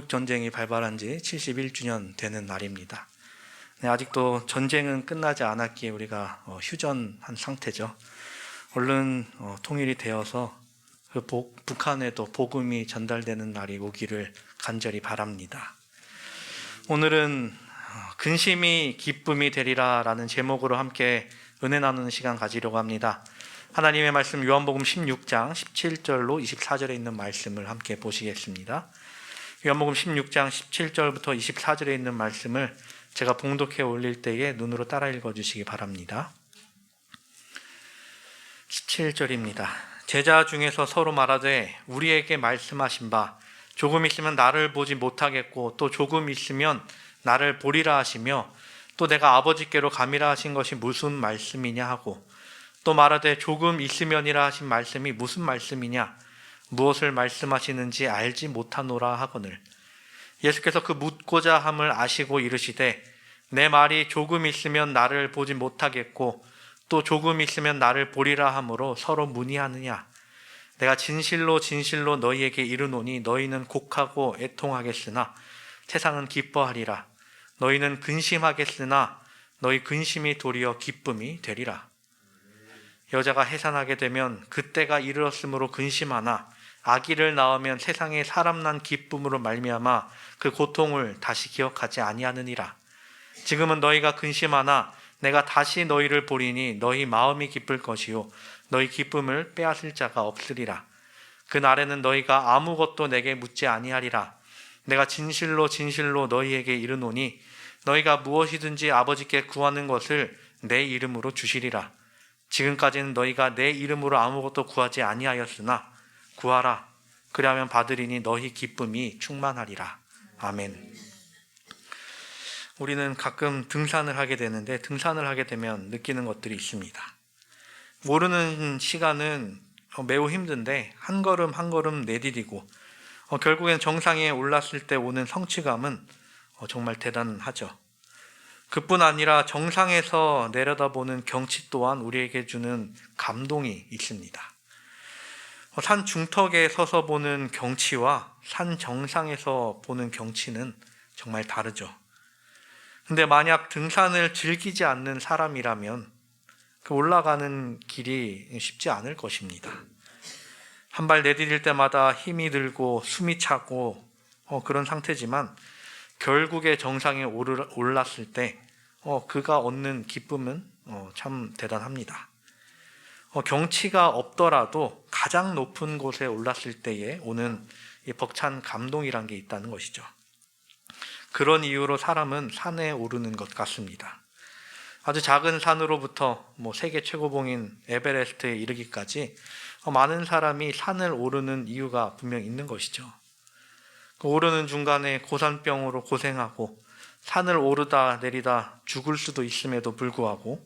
한국전쟁이 발발한 지 71주년 되는 날입니다. 네, 아직도 전쟁은 끝나지 않았기에 우리가 휴전한 상태죠. 얼른 통일이 되어서 북한에도 복음이 전달되는 날이 오기를 간절히 바랍니다. 오늘은 근심이 기쁨이 되리라 라는 제목으로 함께 은혜 나누는 시간 가지려고 합니다. 하나님의 말씀 요한복음 16장 17절로 24절에 있는 말씀을 함께 보시겠습니다. 요한복음 16장 17절부터 24절에 있는 말씀을 제가 봉독해 올릴 때에 눈으로 따라 읽어주시기 바랍니다. 17절입니다. 제자 중에서 서로 말하되 우리에게 말씀하신 바 조금 있으면 나를 보지 못하겠고 또 조금 있으면 나를 보리라 하시며 또 내가 아버지께로 가미라 하신 것이 무슨 말씀이냐 하고 또 말하되 조금 있으면이라 하신 말씀이 무슨 말씀이냐 무엇을 말씀하시는지 알지 못하노라 하거늘 예수께서 그 묻고자 함을 아시고 이르시되 내 말이 조금 있으면 나를 보지 못하겠고 또 조금 있으면 나를 보리라 하므로 서로 문의하느냐 내가 진실로 진실로 너희에게 이르노니 너희는 곡하고 애통하겠으나 세상은 기뻐하리라 너희는 근심하겠으나 너희 근심이 도리어 기쁨이 되리라 여자가 해산하게 되면 그때가 이르렀으므로 근심하나 아기를 낳으면 세상에 사람 난 기쁨으로 말미암아 그 고통을 다시 기억하지 아니하느니라 지금은 너희가 근심하나 내가 다시 너희를 보리니 너희 마음이 기쁠 것이요 너희 기쁨을 빼앗을 자가 없으리라 그날에는 너희가 아무것도 내게 묻지 아니하리라 내가 진실로 진실로 너희에게 이르노니 너희가 무엇이든지 아버지께 구하는 것을 내 이름으로 주시리라 지금까지는 너희가 내 이름으로 아무것도 구하지 아니하였으나 구하라 그리하면 받으리니 너희 기쁨이 충만하리라. 아멘. 우리는 가끔 등산을 하게 되는데 등산을 하게 되면 느끼는 것들이 있습니다. 오르는 시간은 매우 힘든데 한 걸음 한 걸음 내디디고 결국엔 정상에 올랐을 때 오는 성취감은 정말 대단하죠. 그뿐 아니라 정상에서 내려다보는 경치 또한 우리에게 주는 감동이 있습니다. 산 중턱에 서서 보는 경치와 산 정상에서 보는 경치는 정말 다르죠. 근데 만약 등산을 즐기지 않는 사람이라면 그 올라가는 길이 쉽지 않을 것입니다. 한 발 내디딜 때마다 힘이 들고 숨이 차고 그런 상태지만 결국에 정상에 올랐을 때 그가 얻는 기쁨은 참 대단합니다. 경치가 없더라도 가장 높은 곳에 올랐을 때에 오는 이 벅찬 감동이란 게 있다는 것이죠. 그런 이유로 사람은 산에 오르는 것 같습니다. 아주 작은 산으로부터 세계 최고봉인 에베레스트에 이르기까지 많은 사람이 산을 오르는 이유가 분명 있는 것이죠. 그 오르는 중간에 고산병으로 고생하고 산을 오르다 내리다 죽을 수도 있음에도 불구하고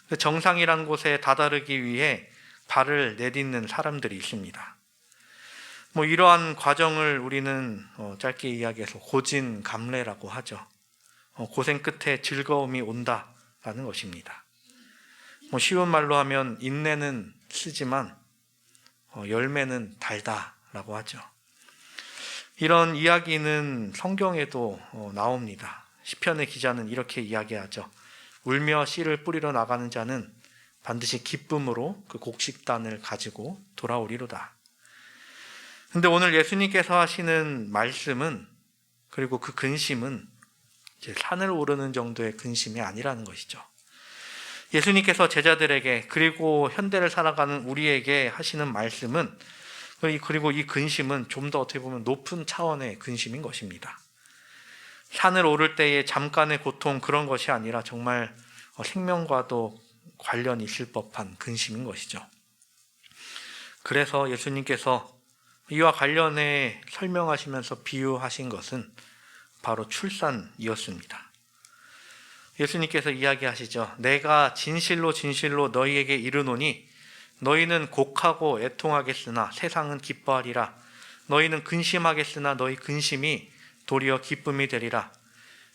그 정상이란 곳에 다다르기 위해 발을 내딛는 사람들이 있습니다. 이러한 과정을 우리는 짧게 이야기해서 고진감래라고 하죠. 고생 끝에 즐거움이 온다라는 것입니다. 쉬운 말로 하면 인내는 쓰지만 열매는 달다라고 하죠. 이런 이야기는 성경에도 나옵니다. 시편의 기자는 이렇게 이야기하죠. 울며 씨를 뿌리러 나가는 자는 반드시 기쁨으로 그 곡식단을 가지고 돌아오리로다. 근데 오늘 예수님께서 하시는 말씀은 그리고 그 근심은 이제 산을 오르는 정도의 근심이 아니라는 것이죠. 예수님께서 제자들에게 그리고 현대를 살아가는 우리에게 하시는 말씀은 그리고 이 근심은 좀 더 어떻게 보면 높은 차원의 근심인 것입니다. 산을 오를 때의 잠깐의 고통 그런 것이 아니라 정말 생명과도 관련이 있을 법한 근심인 것이죠. 그래서 예수님께서 이와 관련해 설명하시면서 비유하신 것은 바로 출산이었습니다. 예수님께서 이야기하시죠. 내가 진실로 진실로 너희에게 이르노니 너희는 곡하고 애통하겠으나 세상은 기뻐하리라. 너희는 근심하겠으나 너희 근심이 도리어 기쁨이 되리라.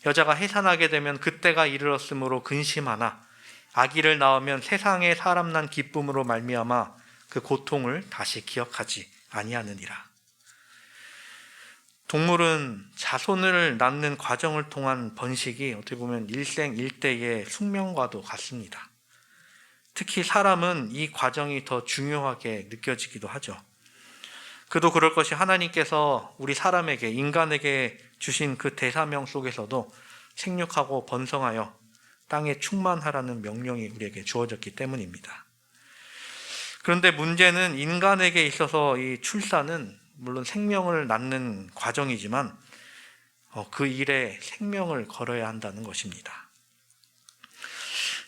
여자가 해산하게 되면 그때가 이르렀으므로 근심하나 아기를 낳으면 세상에 사람 난 기쁨으로 말미암아 그 고통을 다시 기억하지 아니하느니라. 동물은 자손을 낳는 과정을 통한 번식이 어떻게 보면 일생일대의 숙명과도 같습니다. 특히 사람은 이 과정이 더 중요하게 느껴지기도 하죠. 그도 그럴 것이 하나님께서 우리 사람에게, 인간에게 주신 그 대사명 속에서도 생육하고 번성하여 땅에 충만하라는 명령이 우리에게 주어졌기 때문입니다. 그런데 문제는 인간에게 있어서 이 출산은 물론 생명을 낳는 과정이지만 그 일에 생명을 걸어야 한다는 것입니다.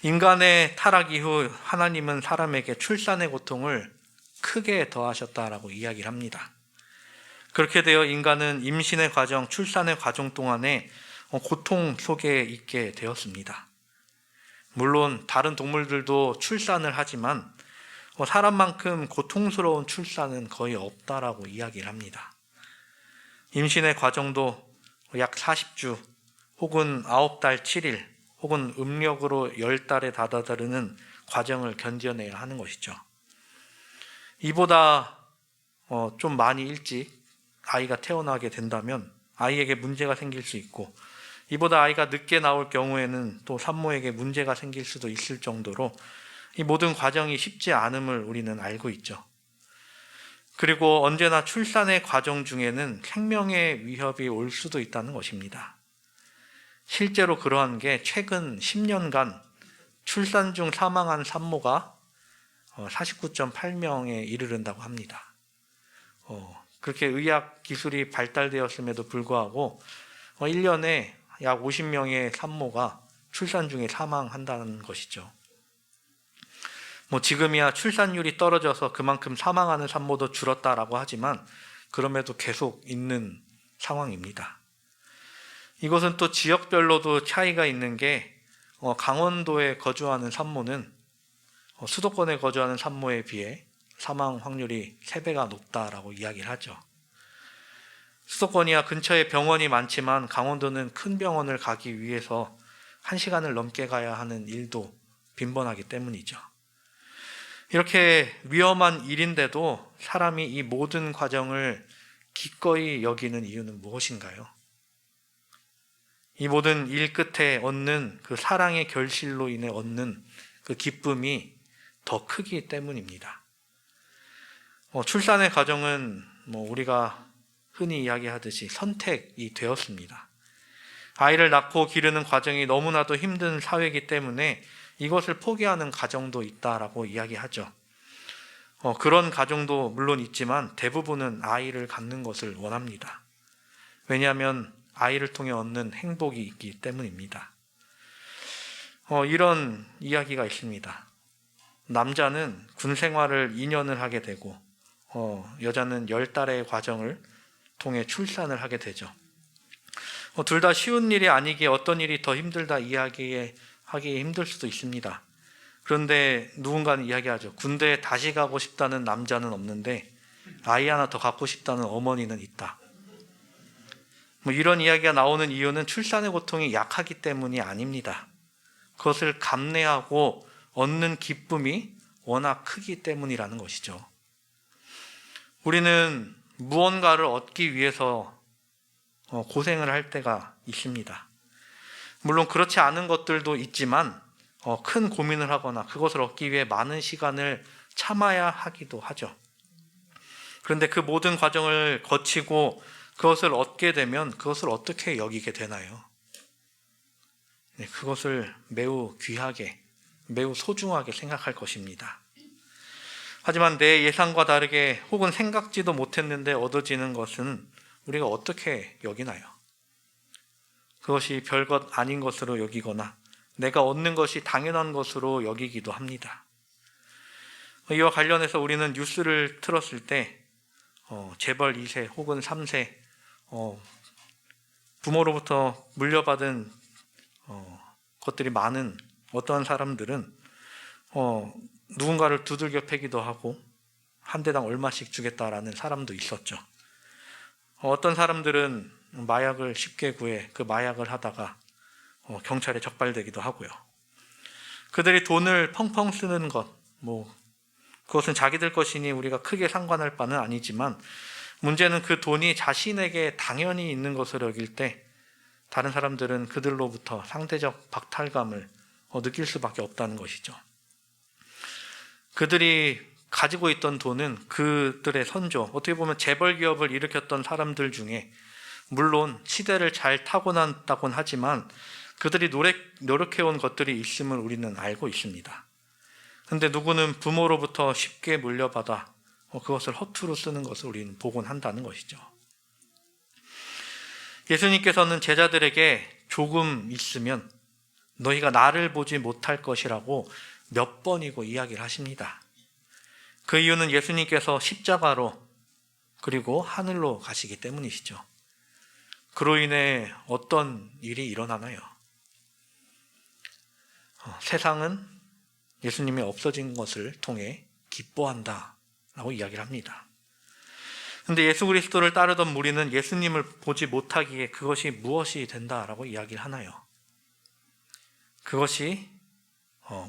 인간의 타락 이후 하나님은 사람에게 출산의 고통을 크게 더하셨다라고 이야기를 합니다. 그렇게 되어 인간은 임신의 과정, 출산의 과정 동안에 고통 속에 있게 되었습니다. 물론 다른 동물들도 출산을 하지만 사람만큼 고통스러운 출산은 거의 없다라고 이야기를 합니다. 임신의 과정도 약 40주 혹은 9달 7일 혹은 음력으로 10달에 다다르는 과정을 견뎌내야 하는 것이죠. 이보다 좀 많이 일찍 아이가 태어나게 된다면 아이에게 문제가 생길 수 있고, 이보다 아이가 늦게 나올 경우에는 또 산모에게 문제가 생길 수도 있을 정도로 이 모든 과정이 쉽지 않음을 우리는 알고 있죠. 그리고 언제나 출산의 과정 중에는 생명의 위협이 올 수도 있다는 것입니다. 실제로 그러한 게 최근 10년간 출산 중 사망한 산모가 49.8명에 이르른다고 합니다. 그렇게 의학 기술이 발달되었음에도 불구하고 1년에 약 50명의 산모가 출산 중에 사망한다는 것이죠. 지금이야 출산율이 떨어져서 그만큼 사망하는 산모도 줄었다라고 하지만 그럼에도 계속 있는 상황입니다. 이것은 또 지역별로도 차이가 있는 게 강원도에 거주하는 산모는 수도권에 거주하는 산모에 비해 사망 확률이 3배가 높다라고 이야기를 하죠. 수도권이야 근처에 병원이 많지만 강원도는 큰 병원을 가기 위해서 1시간을 넘게 가야 하는 일도 빈번하기 때문이죠. 이렇게 위험한 일인데도 사람이 이 모든 과정을 기꺼이 여기는 이유는 무엇인가요? 이 모든 일 끝에 얻는 그 사랑의 결실로 인해 얻는 그 기쁨이 더 크기 때문입니다. 출산의 과정은 우리가 흔히 이야기하듯이 선택이 되었습니다. 아이를 낳고 기르는 과정이 너무나도 힘든 사회이기 때문에 이것을 포기하는 가정도 있다라고 이야기하죠. 그런 가정도 물론 있지만 대부분은 아이를 갖는 것을 원합니다. 왜냐하면 아이를 통해 얻는 행복이 있기 때문입니다. 이런 이야기가 있습니다. 남자는 군 생활을 2년을 하게 되고 여자는 10달의 과정을 통해 출산을 하게 되죠. 둘 다 쉬운 일이 아니기에 어떤 일이 더 힘들다 이야기하기 힘들 수도 있습니다. 그런데 누군가는 이야기하죠. 군대에 다시 가고 싶다는 남자는 없는데 아이 하나 더 갖고 싶다는 어머니는 있다. 이런 이야기가 나오는 이유는 출산의 고통이 약하기 때문이 아닙니다. 그것을 감내하고 얻는 기쁨이 워낙 크기 때문이라는 것이죠. 우리는 무언가를 얻기 위해서 고생을 할 때가 있습니다. 물론 그렇지 않은 것들도 있지만 큰 고민을 하거나 그것을 얻기 위해 많은 시간을 참아야 하기도 하죠. 그런데 그 모든 과정을 거치고 그것을 얻게 되면 그것을 어떻게 여기게 되나요? 그것을 매우 귀하게, 매우 소중하게 생각할 것입니다. 하지만 내 예상과 다르게 혹은 생각지도 못했는데 얻어지는 것은 우리가 어떻게 여기나요? 그것이 별것 아닌 것으로 여기거나 내가 얻는 것이 당연한 것으로 여기기도 합니다. 이와 관련해서 우리는 뉴스를 틀었을 때 재벌 2세 혹은 3세 부모로부터 물려받은 것들이 많은 어떠한 사람들은 누군가를 두들겨 패기도 하고 한 대당 얼마씩 주겠다라는 사람도 있었죠. 어떤 사람들은 마약을 쉽게 구해 그 마약을 하다가 경찰에 적발되기도 하고요. 그들이 돈을 펑펑 쓰는 것, 그것은 자기들 것이니 우리가 크게 상관할 바는 아니지만 문제는 그 돈이 자신에게 당연히 있는 것을 여길 때 다른 사람들은 그들로부터 상대적 박탈감을 느낄 수밖에 없다는 것이죠. 그들이 가지고 있던 돈은 그들의 선조, 어떻게 보면 재벌 기업을 일으켰던 사람들 중에 물론 시대를 잘 타고났다곤 하지만 그들이 노력해온 것들이 있음을 우리는 알고 있습니다. 그런데 누구는 부모로부터 쉽게 물려받아 그것을 허투루 쓰는 것을 우리는 보곤 한다는 것이죠. 예수님께서는 제자들에게 조금 있으면 너희가 나를 보지 못할 것이라고 몇 번이고 이야기를 하십니다. 그 이유는 예수님께서 십자가로 그리고 하늘로 가시기 때문이시죠. 그로 인해 어떤 일이 일어나나요? 세상은 예수님이 없어진 것을 통해 기뻐한다 라고 이야기를 합니다. 그런데 예수 그리스도를 따르던 무리는 예수님을 보지 못하기에 그것이 무엇이 된다라고 이야기를 하나요? 그것이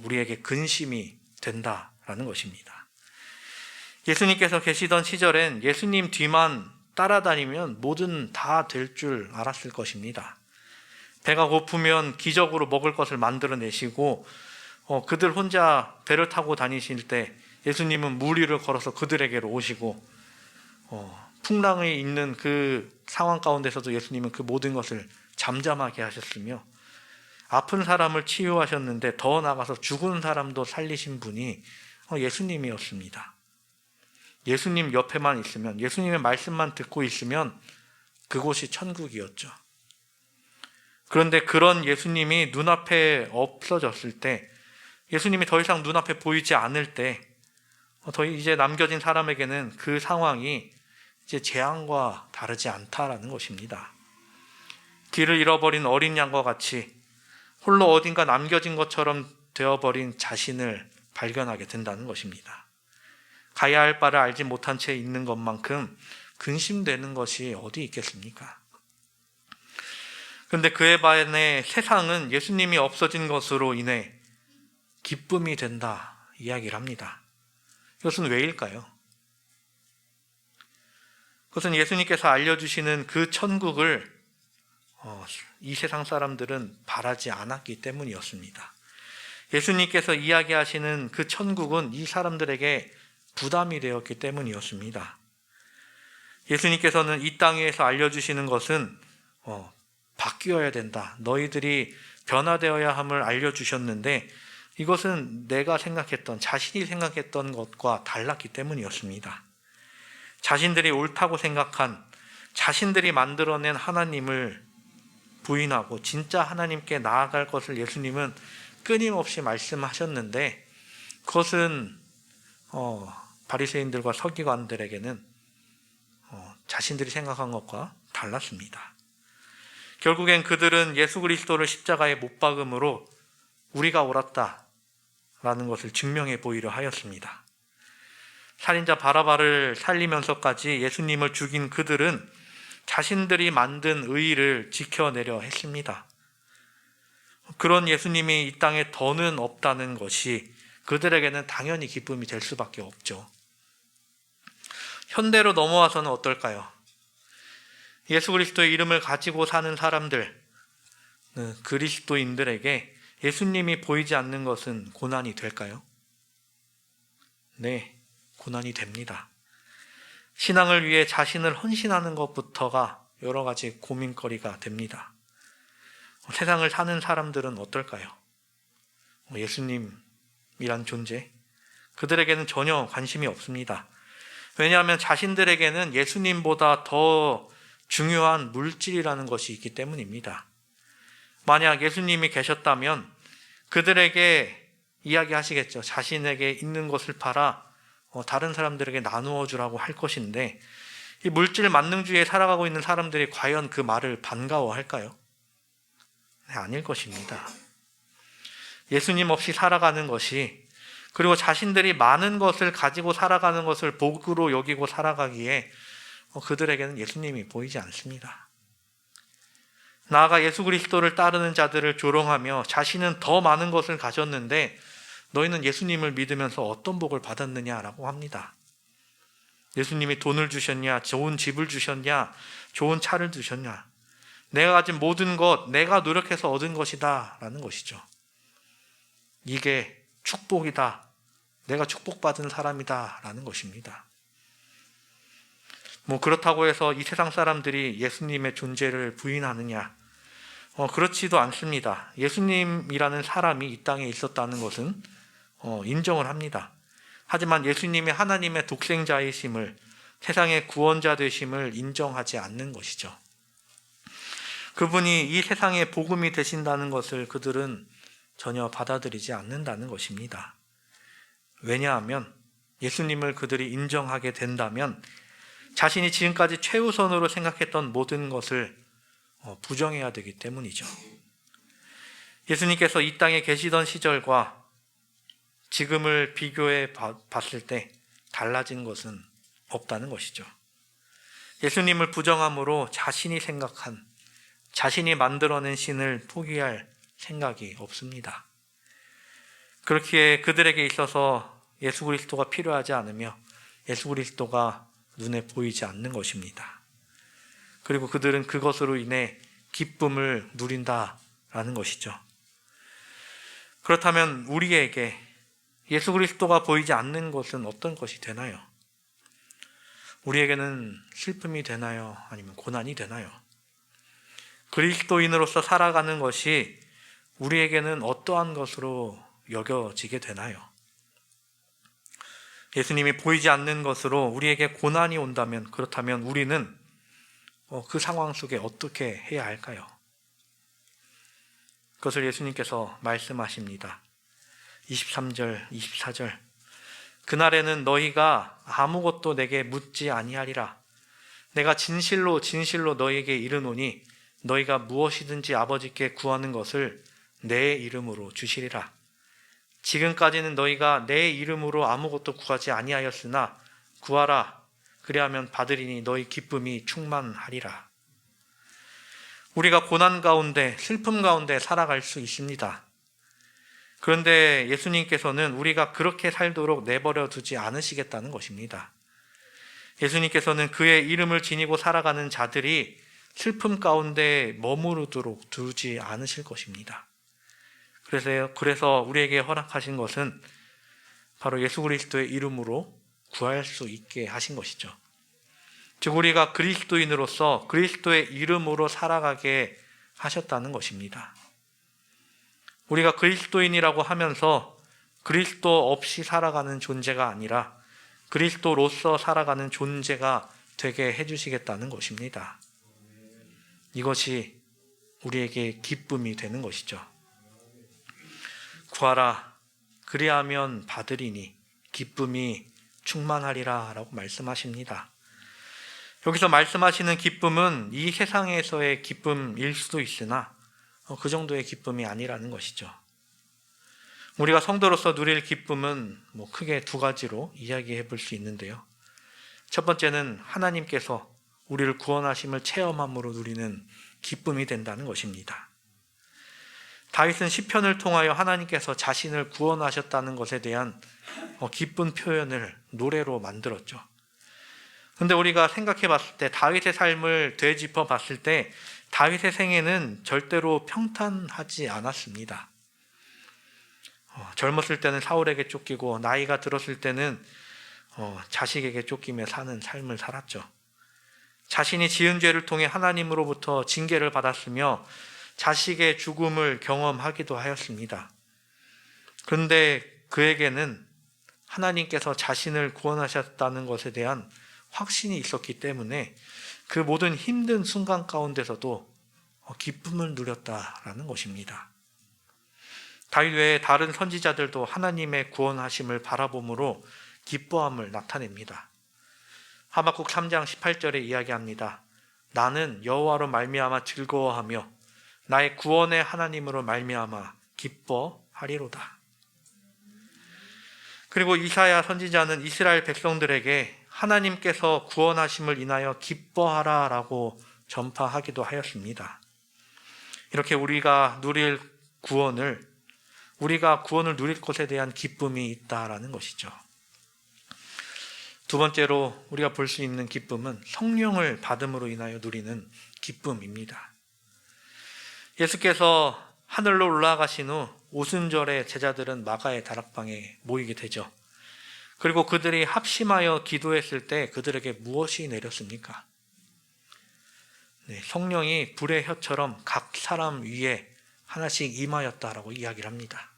우리에게 근심이 된다라는 것입니다. 예수님께서 계시던 시절엔 예수님 뒤만 따라다니면 뭐든 다 될 줄 알았을 것입니다. 배가 고프면 기적으로 먹을 것을 만들어내시고 그들 혼자 배를 타고 다니실 때 예수님은 물 위를 걸어서 그들에게로 오시고 풍랑이 있는 그 상황 가운데서도 예수님은 그 모든 것을 잠잠하게 하셨으며 아픈 사람을 치유하셨는데 더 나아가서 죽은 사람도 살리신 분이 예수님이었습니다. 예수님 옆에만 있으면, 예수님의 말씀만 듣고 있으면 그곳이 천국이었죠. 그런데 그런 예수님이 눈앞에 없어졌을 때, 예수님이 더 이상 눈앞에 보이지 않을 때 더 이제 남겨진 사람에게는 그 상황이 이제 재앙과 다르지 않다라는 것입니다. 길을 잃어버린 어린 양과 같이 홀로 어딘가 남겨진 것처럼 되어버린 자신을 발견하게 된다는 것입니다. 가야 할 바를 알지 못한 채 있는 것만큼 근심되는 것이 어디 있겠습니까? 그런데 그에 반해 세상은 예수님이 없어진 것으로 인해 기쁨이 된다 이야기를 합니다. 이것은 왜일까요? 그것은 예수님께서 알려주시는 그 천국을 이 세상 사람들은 바라지 않았기 때문이었습니다. 예수님께서 이야기하시는 그 천국은 이 사람들에게 부담이 되었기 때문이었습니다. 예수님께서는 이 땅에서 알려주시는 것은 바뀌어야 된다. 너희들이 변화되어야 함을 알려주셨는데 이것은 내가 생각했던, 자신이 생각했던 것과 달랐기 때문이었습니다. 자신들이 옳다고 생각한, 자신들이 만들어낸 하나님을 부인하고 진짜 하나님께 나아갈 것을 예수님은 끊임없이 말씀하셨는데 그것은 바리새인들과 서기관들에게는 자신들이 생각한 것과 달랐습니다. 결국엔 그들은 예수 그리스도를 십자가에 못 박음으로 우리가 옳았다라는 것을 증명해 보이려 하였습니다. 살인자 바라바를 살리면서까지 예수님을 죽인 그들은 자신들이 만든 의의를 지켜내려 했습니다. 그런 예수님이 이 땅에 더는 없다는 것이 그들에게는 당연히 기쁨이 될 수밖에 없죠. 현대로 넘어와서는 어떨까요? 예수 그리스도의 이름을 가지고 사는 사람들, 그리스도인들에게 예수님이 보이지 않는 것은 고난이 될까요? 네, 고난이 됩니다. 신앙을 위해 자신을 헌신하는 것부터가 여러 가지 고민거리가 됩니다. 세상을 사는 사람들은 어떨까요? 예수님이란 존재, 그들에게는 전혀 관심이 없습니다. 왜냐하면 자신들에게는 예수님보다 더 중요한 물질이라는 것이 있기 때문입니다. 만약 예수님이 계셨다면 그들에게 이야기하시겠죠. 자신에게 있는 것을 팔아 다른 사람들에게 나누어 주라고 할 것인데 이 물질 만능주의에 살아가고 있는 사람들이 과연 그 말을 반가워할까요? 네, 아닐 것입니다. 예수님 없이 살아가는 것이, 그리고 자신들이 많은 것을 가지고 살아가는 것을 복으로 여기고 살아가기에 그들에게는 예수님이 보이지 않습니다. 나아가 예수 그리스도를 따르는 자들을 조롱하며 자신은 더 많은 것을 가졌는데 너희는 예수님을 믿으면서 어떤 복을 받았느냐라고 합니다. 예수님이 돈을 주셨냐, 좋은 집을 주셨냐, 좋은 차를 주셨냐. 내가 가진 모든 것, 내가 노력해서 얻은 것이다 라는 것이죠. 이게 축복이다. 내가 축복받은 사람이다 라는 것입니다. 그렇다고 해서 이 세상 사람들이 예수님의 존재를 부인하느냐? 그렇지도 않습니다. 예수님이라는 사람이 이 땅에 있었다는 것은 인정을 합니다. 하지만 예수님이 하나님의 독생자이심을, 세상의 구원자 되심을 인정하지 않는 것이죠. 그분이 이 세상의 복음이 되신다는 것을 그들은 전혀 받아들이지 않는다는 것입니다. 왜냐하면 예수님을 그들이 인정하게 된다면 자신이 지금까지 최우선으로 생각했던 모든 것을 부정해야 되기 때문이죠. 예수님께서 이 땅에 계시던 시절과 지금을 비교해 봤을 때 달라진 것은 없다는 것이죠. 예수님을 부정함으로 자신이 생각한, 자신이 만들어낸 신을 포기할 생각이 없습니다. 그렇기에 그들에게 있어서 예수 그리스도가 필요하지 않으며 예수 그리스도가 눈에 보이지 않는 것입니다. 그리고 그들은 그것으로 인해 기쁨을 누린다라는 것이죠. 그렇다면 우리에게 예수 그리스도가 보이지 않는 것은 어떤 것이 되나요? 우리에게는 슬픔이 되나요? 아니면 고난이 되나요? 그리스도인으로서 살아가는 것이 우리에게는 어떠한 것으로 여겨지게 되나요? 예수님이 보이지 않는 것으로 우리에게 고난이 온다면, 그렇다면 우리는 그 상황 속에 어떻게 해야 할까요? 그것을 예수님께서 말씀하십니다. 23절, 24절. 그날에는 너희가 아무것도 내게 묻지 아니하리라. 내가 진실로 진실로 너희에게 이르노니 너희가 무엇이든지 아버지께 구하는 것을 내 이름으로 주시리라. 지금까지는 너희가 내 이름으로 아무것도 구하지 아니하였으나 구하라. 그리하면 받으리니 너희 기쁨이 충만하리라. 우리가 고난 가운데, 슬픔 가운데 살아갈 수 있습니다. 그런데 예수님께서는 우리가 그렇게 살도록 내버려 두지 않으시겠다는 것입니다. 예수님께서는 그의 이름을 지니고 살아가는 자들이 슬픔 가운데 머무르도록 두지 않으실 것입니다. 그래서 우리에게 허락하신 것은 바로 예수 그리스도의 이름으로 구할 수 있게 하신 것이죠. 즉 우리가 그리스도인으로서 그리스도의 이름으로 살아가게 하셨다는 것입니다. 우리가 그리스도인이라고 하면서 그리스도 없이 살아가는 존재가 아니라 그리스도로서 살아가는 존재가 되게 해주시겠다는 것입니다. 이것이 우리에게 기쁨이 되는 것이죠. 구하라. 그리하면 받으리니 기쁨이 충만하리라 라고 말씀하십니다. 여기서 말씀하시는 기쁨은 이 세상에서의 기쁨일 수도 있으나 그 정도의 기쁨이 아니라는 것이죠. 우리가 성도로서 누릴 기쁨은 크게 두 가지로 이야기해 볼 수 있는데요. 첫 번째는 하나님께서 우리를 구원하심을 체험함으로 누리는 기쁨이 된다는 것입니다. 다윗은 시편을 통하여 하나님께서 자신을 구원하셨다는 것에 대한 기쁜 표현을 노래로 만들었죠. 그런데 우리가 생각해 봤을 때, 다윗의 삶을 되짚어 봤을 때 다윗의 생애는 절대로 평탄하지 않았습니다. 젊었을 때는 사울에게 쫓기고 나이가 들었을 때는 자식에게 쫓기며 사는 삶을 살았죠. 자신이 지은 죄를 통해 하나님으로부터 징계를 받았으며 자식의 죽음을 경험하기도 하였습니다. 그런데 그에게는 하나님께서 자신을 구원하셨다는 것에 대한 확신이 있었기 때문에 그 모든 힘든 순간 가운데서도 기쁨을 누렸다라는 것입니다. 다윗 외에 다른 선지자들도 하나님의 구원하심을 바라봄으로 기뻐함을 나타냅니다. 하박국 3장 18절에 이야기합니다. 나는 여호와로 말미암아 즐거워하며 나의 구원의 하나님으로 말미암아 기뻐하리로다. 그리고 이사야 선지자는 이스라엘 백성들에게 하나님께서 구원하심을 인하여 기뻐하라 라고 전파하기도 하였습니다. 이렇게 우리가 구원을 누릴 것에 대한 기쁨이 있다라는 것이죠. 두 번째로 우리가 볼 수 있는 기쁨은 성령을 받음으로 인하여 누리는 기쁨입니다. 예수께서 하늘로 올라가신 후 오순절에 제자들은 마가의 다락방에 모이게 되죠. 그리고 그들이 합심하여 기도했을 때 그들에게 무엇이 내렸습니까? 성령이 불의 혀처럼 각 사람 위에 하나씩 임하였다라고 이야기를 합니다.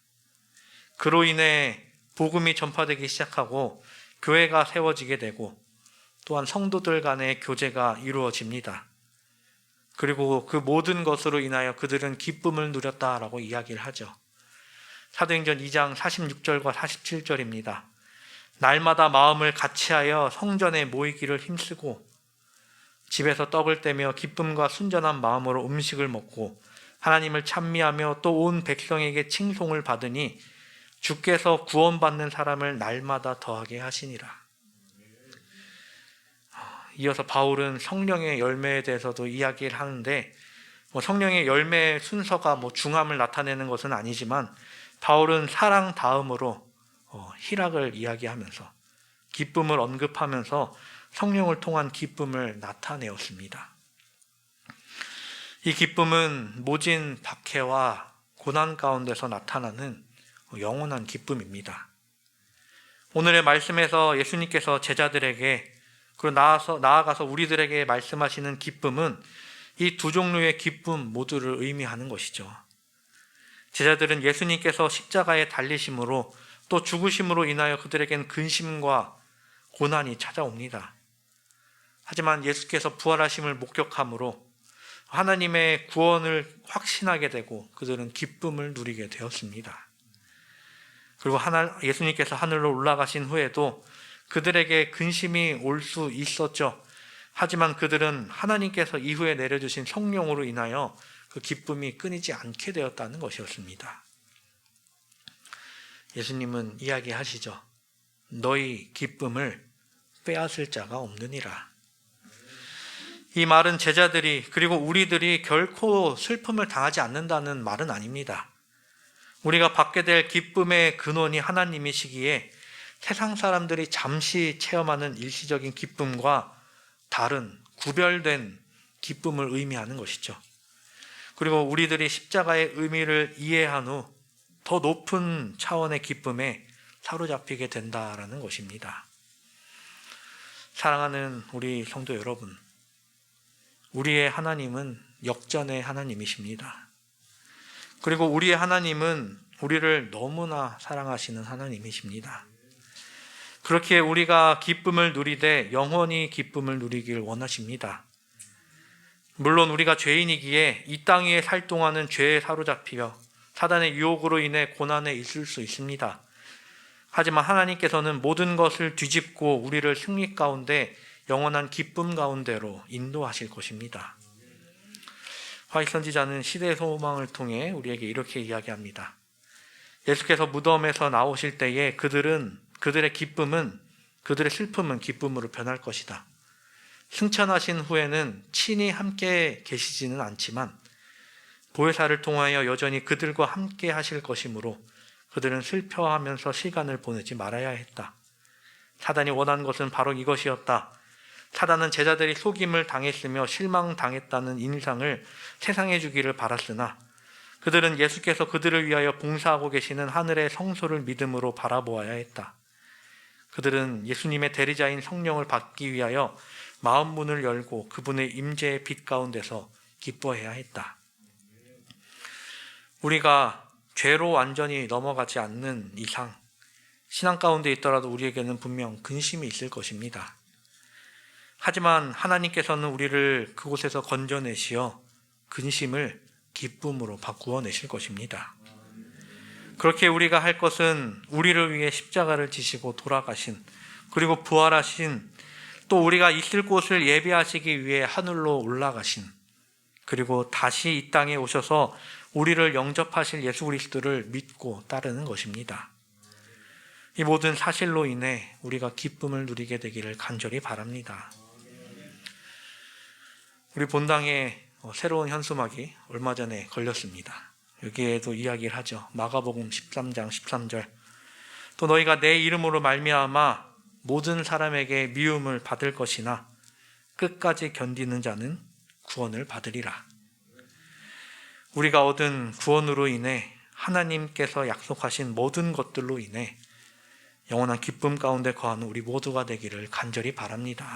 그로 인해 복음이 전파되기 시작하고 교회가 세워지게 되고 또한 성도들 간의 교제가 이루어집니다. 그리고 그 모든 것으로 인하여 그들은 기쁨을 누렸다라고 이야기를 하죠. 사도행전 2장 46절과 47절입니다. 날마다 마음을 같이하여 성전에 모이기를 힘쓰고 집에서 떡을 떼며 기쁨과 순전한 마음으로 음식을 먹고 하나님을 찬미하며 또 온 백성에게 칭송을 받으니 주께서 구원받는 사람을 날마다 더하게 하시니라. 이어서 바울은 성령의 열매에 대해서도 이야기를 하는데 성령의 열매의 순서가 중함을 나타내는 것은 아니지만 바울은 사랑 다음으로 희락을 이야기하면서 기쁨을 언급하면서 성령을 통한 기쁨을 나타내었습니다. 이 기쁨은 모진 박해와 고난 가운데서 나타나는 영원한 기쁨입니다. 오늘의 말씀에서 예수님께서 제자들에게 그리고 나아가서 우리들에게 말씀하시는 기쁨은 이 두 종류의 기쁨 모두를 의미하는 것이죠. 제자들은 예수님께서 십자가에 달리심으로 또 죽으심으로 인하여 그들에겐 근심과 고난이 찾아옵니다. 하지만 예수께서 부활하심을 목격함으로 하나님의 구원을 확신하게 되고 그들은 기쁨을 누리게 되었습니다. 그리고 예수님께서 하늘로 올라가신 후에도 그들에게 근심이 올 수 있었죠. 하지만 그들은 하나님께서 이후에 내려주신 성령으로 인하여 그 기쁨이 끊이지 않게 되었다는 것이었습니다. 예수님은 이야기하시죠. 너희 기쁨을 빼앗을 자가 없느니라. 이 말은 제자들이 그리고 우리들이 결코 슬픔을 당하지 않는다는 말은 아닙니다. 우리가 받게 될 기쁨의 근원이 하나님이시기에 세상 사람들이 잠시 체험하는 일시적인 기쁨과 다른 구별된 기쁨을 의미하는 것이죠. 그리고 우리들이 십자가의 의미를 이해한 후 더 높은 차원의 기쁨에 사로잡히게 된다라는 것입니다. 사랑하는 우리 성도 여러분, 우리의 하나님은 역전의 하나님이십니다. 그리고 우리의 하나님은 우리를 너무나 사랑하시는 하나님이십니다. 그렇게 우리가 기쁨을 누리되 영원히 기쁨을 누리길 원하십니다. 물론 우리가 죄인이기에 이 땅 위에 살 동안은 죄에 사로잡히며 사단의 유혹으로 인해 고난에 있을 수 있습니다. 하지만 하나님께서는 모든 것을 뒤집고 우리를 승리 가운데 영원한 기쁨 가운데로 인도하실 것입니다. 화이트 선지자는 시대의 소망을 통해 우리에게 이렇게 이야기합니다. 예수께서 무덤에서 나오실 때에 그들의 슬픔은 기쁨으로 변할 것이다. 승천하신 후에는 친히 함께 계시지는 않지만 보혜사를 통하여 여전히 그들과 함께 하실 것이므로 그들은 슬퍼하면서 시간을 보내지 말아야 했다. 사단이 원한 것은 바로 이것이었다. 사단은 제자들이 속임을 당했으며 실망당했다는 인상을 세상에 주기를 바랐으나 그들은 예수께서 그들을 위하여 봉사하고 계시는 하늘의 성소를 믿음으로 바라보아야 했다. 그들은 예수님의 대리자인 성령을 받기 위하여 마음 문을 열고 그분의 임재의 빛 가운데서 기뻐해야 했다. 우리가 죄로 완전히 넘어가지 않는 이상 신앙 가운데 있더라도 우리에게는 분명 근심이 있을 것입니다. 하지만 하나님께서는 우리를 그곳에서 건져내시어 근심을 기쁨으로 바꾸어 내실 것입니다. 그렇게 우리가 할 것은 우리를 위해 십자가를 지시고 돌아가신 그리고 부활하신 또 우리가 있을 곳을 예비하시기 위해 하늘로 올라가신 그리고 다시 이 땅에 오셔서 우리를 영접하실 예수 그리스도를 믿고 따르는 것입니다. 이 모든 사실로 인해 우리가 기쁨을 누리게 되기를 간절히 바랍니다. 우리 본당에 새로운 현수막이 얼마 전에 걸렸습니다. 여기에도 이야기를 하죠. 마가복음 13장 13절 또 너희가 내 이름으로 말미암아 모든 사람에게 미움을 받을 것이나 끝까지 견디는 자는 구원을 받으리라. 우리가 얻은 구원으로 인해 하나님께서 약속하신 모든 것들로 인해 영원한 기쁨 가운데 거하는 우리 모두가 되기를 간절히 바랍니다.